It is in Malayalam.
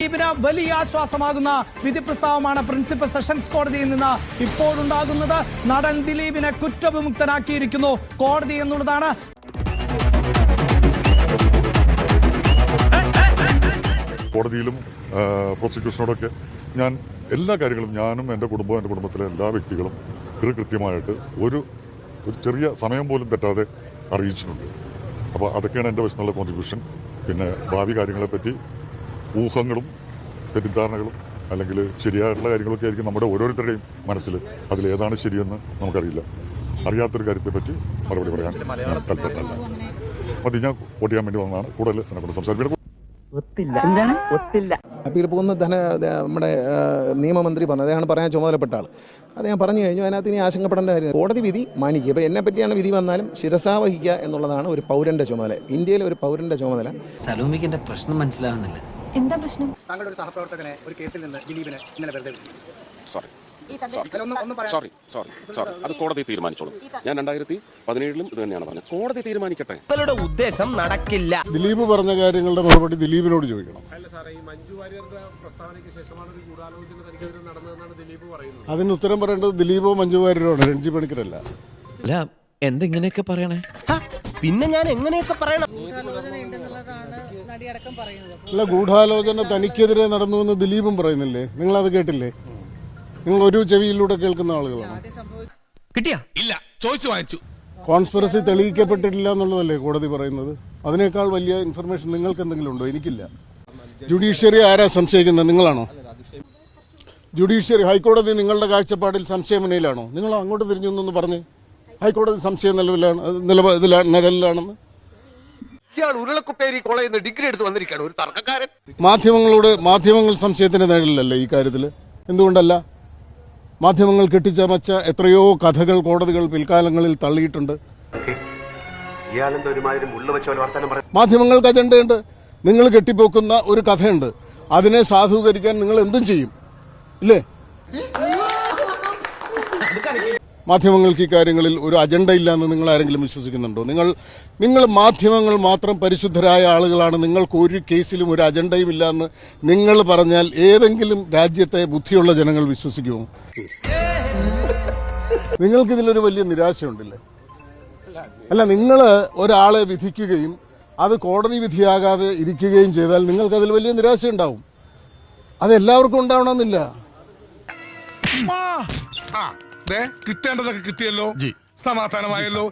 ദിലീപിന് വലിയ ആശ്വാസമാകുന്ന വിധി പ്രസ്താവമാണ് പ്രിൻസിപ്പൽ സെഷൻസ് കോടതിയിൽ നിന്ന് ഇപ്പോഴുണ്ടാകുന്നത്. നടൻ ദിലീപിനെ കുറ്റവിമുക്തനാക്കിയിരിക്കുന്നു കോടതി എന്നുള്ളതാണ്. കോടതിയിലും പ്രോസിക്യൂഷനോടൊക്കെ ഞാൻ എല്ലാ കാര്യങ്ങളും ഞാനും എൻ്റെ കുടുംബവും എൻ്റെ കുടുംബത്തിലെ എല്ലാ വ്യക്തികളും കൃത്യമായിട്ട് ഒരു ചെറിയ സമയം പോലും തെറ്റാതെ അറിയിച്ചിട്ടുണ്ട്. അപ്പോൾ അതൊക്കെയാണ് എൻ്റെ വശത്തുള്ള കോൺട്രിബ്യൂഷൻ. പിന്നെ ഭാവി കാര്യങ്ങളെപ്പറ്റി ഊഹങ്ങളും തെറ്റിദ്ധാരണകളും അല്ലെങ്കിൽ ശരിയായിട്ടുള്ള കാര്യങ്ങളൊക്കെ ആയിരിക്കും നമ്മുടെ ഓരോരുത്തരുടെയും മനസ്സിൽ. അതിലേതാണ് ശരിയെന്ന് നമുക്കറിയില്ല. അറിയാത്തൊരു കാര്യത്തെപ്പറ്റി മറുപടി പറയാൻ ഞാൻ താല്പര്യമില്ല. മതി, ഞാൻ വോട്ട് ചെയ്യാൻ വേണ്ടി വന്നതാണ്. കൂടുതൽ എന്നെക്കൊണ്ട് സംസാരിക്കുന്നത് അപ്പീൽ പോകുന്ന നമ്മുടെ നിയമമന്ത്രി പറഞ്ഞു, അദ്ദേഹമാണ് പറയാൻ ചുമതലപ്പെട്ട ആൾ. അത് ഞാൻ പറഞ്ഞു കഴിഞ്ഞു. അതിനകത്ത് ഇനി ആശങ്കപ്പെടേണ്ട കാര്യം കോടതി വിധി മാനിക്കുക. ഇപ്പോൾ എന്നെ പറ്റിയാണ് വിധി വന്നാലും ശിരസാ വഹിക്കുക എന്നുള്ളതാണ് ഒരു പൗരൻ്റെ ചുമതല, ഇന്ത്യയിലെ ഒരു പൗരൻ്റെ ചുമതല. സലോമിക്കിന്റെ പ്രശ്നം മനസ്സിലാവുന്നില്ല. എന്താ പ്രശ്നം? താങ്കളുടെ ഒരു സഹപ്രവർത്തകനെ ഒരു കേസിൽ നിന്ന് ദിലീപിനെ ഇന്നലെ വെറുതെ വിട്ടു. സോറി അത് കോടതി തീരുമാനിച്ചോളും. ഞാൻ 2017 ഇത് തന്നെയാണ് പറഞ്ഞത്. കോടതി തീരുമാനിക്കട്ടെ. നിങ്ങളുടെ ഉദ്ദേശം നടക്കില്ല. ദിലീപ് പറഞ്ഞ കാര്യങ്ങളുടെ മറുപടി ദിലീപിനോട് ചോദിക്കണം. അതിന് ഉത്തരം പറയേണ്ടത് ദിലീപോ മഞ്ജു വാര്യരോ ആണ്, രഞ്ജി പണിക്കരല്ല. അല്ല, എന്തെങ്ങനെയൊക്കെ പറയണേ? പിന്നെ ഞാൻ എങ്ങനെയൊക്കെ പറയണം? അല്ല, ഗൂഢാലോചന തനിക്കെതിരെ നടന്നു എന്ന് ദിലീപും പറയുന്നില്ലേ? നിങ്ങൾ അത് കേട്ടില്ലേ? നിങ്ങൾ ഒരു ചെവിയിലൂടെ കേൾക്കുന്ന ആളുകളാണ്. കിട്ടിയാ? ഇല്ല, ചോദിച്ചു വാങ്ങിച്ചു. കോൺസ്പിറസി തെളിയിക്കപ്പെട്ടിട്ടില്ല എന്നുള്ളതല്ലേ കോടതി പറയുന്നത്? അതിനേക്കാൾ വലിയ ഇൻഫർമേഷൻ നിങ്ങൾക്ക് എന്തെങ്കിലും ഉണ്ടോ? എനിക്കില്ല. ജുഡീഷ്യറി ആരാ സംശയിക്കുന്നത്? നിങ്ങളാണോ? ജുഡീഷ്യറി, ഹൈക്കോടതി നിങ്ങളുടെ കാഴ്ചപ്പാടിൽ സംശയമുനയിലാണോ? നിങ്ങൾ അങ്ങോട്ട് തിരിഞ്ഞു എന്നൊന്ന് പറഞ്ഞ് ഹൈക്കോടതി സംശയ നിലവിലാണെന്ന്. ഉരുളക്കുപ്പേരി കോളേജിൽ നിന്ന് ഡിഗ്രി എടുത്ത് വന്നിരിക്കുകയാണ് ഒരു തർക്കക്കാരൻ. മാധ്യമങ്ങൾ സംശയത്തിന്റെ നിഴലിലല്ലേ ഈ കാര്യത്തിൽ? എന്തുകൊണ്ടല്ല? മാധ്യമങ്ങൾ കെട്ടിച്ചമച്ച എത്രയോ കഥകൾ കോടതികൾ പിൽക്കാലങ്ങളിൽ തള്ളിയിട്ടുണ്ട്. മാധ്യമങ്ങൾക്ക് അജണ്ടയുണ്ട്. നിങ്ങൾ കെട്ടിപ്പോക്കുന്ന ഒരു കഥയുണ്ട്, അതിനെ സാധൂകരിക്കാൻ നിങ്ങൾ എന്തും ചെയ്യും, ഇല്ലേ? മാധ്യമങ്ങൾക്ക് ഈ കാര്യങ്ങളിൽ ഒരു അജണ്ട ഇല്ല എന്ന് നിങ്ങൾ ആരെങ്കിലും വിശ്വസിക്കുന്നുണ്ടോ? നിങ്ങൾ മാധ്യമങ്ങൾ മാത്രം പരിശുദ്ധരായ ആളുകളാണ്, നിങ്ങൾക്ക് ഒരു കേസിലും ഒരു അജണ്ടയും ഇല്ല എന്ന് നിങ്ങൾ പറഞ്ഞാൽ ഏതെങ്കിലും രാജ്യത്തെ ബുദ്ധിയുള്ള ജനങ്ങൾ വിശ്വസിക്കുമോ? നിങ്ങൾക്കിതിലൊരു വലിയ നിരാശയുണ്ടല്ലേ? അല്ല, നിങ്ങൾ ഒരാളെ വിധിക്കുകയും അത് കോടതി വിധിയാകാതെ ഇരിക്കുകയും ചെയ്താൽ നിങ്ങൾക്കതിൽ വലിയ നിരാശയുണ്ടാവും. അത് എല്ലാവർക്കും ഉണ്ടാവണമെന്നില്ല. കിട്ടേണ്ടതൊക്കെ കിട്ടിയല്ലോ, സമാധാനമായല്ലോ.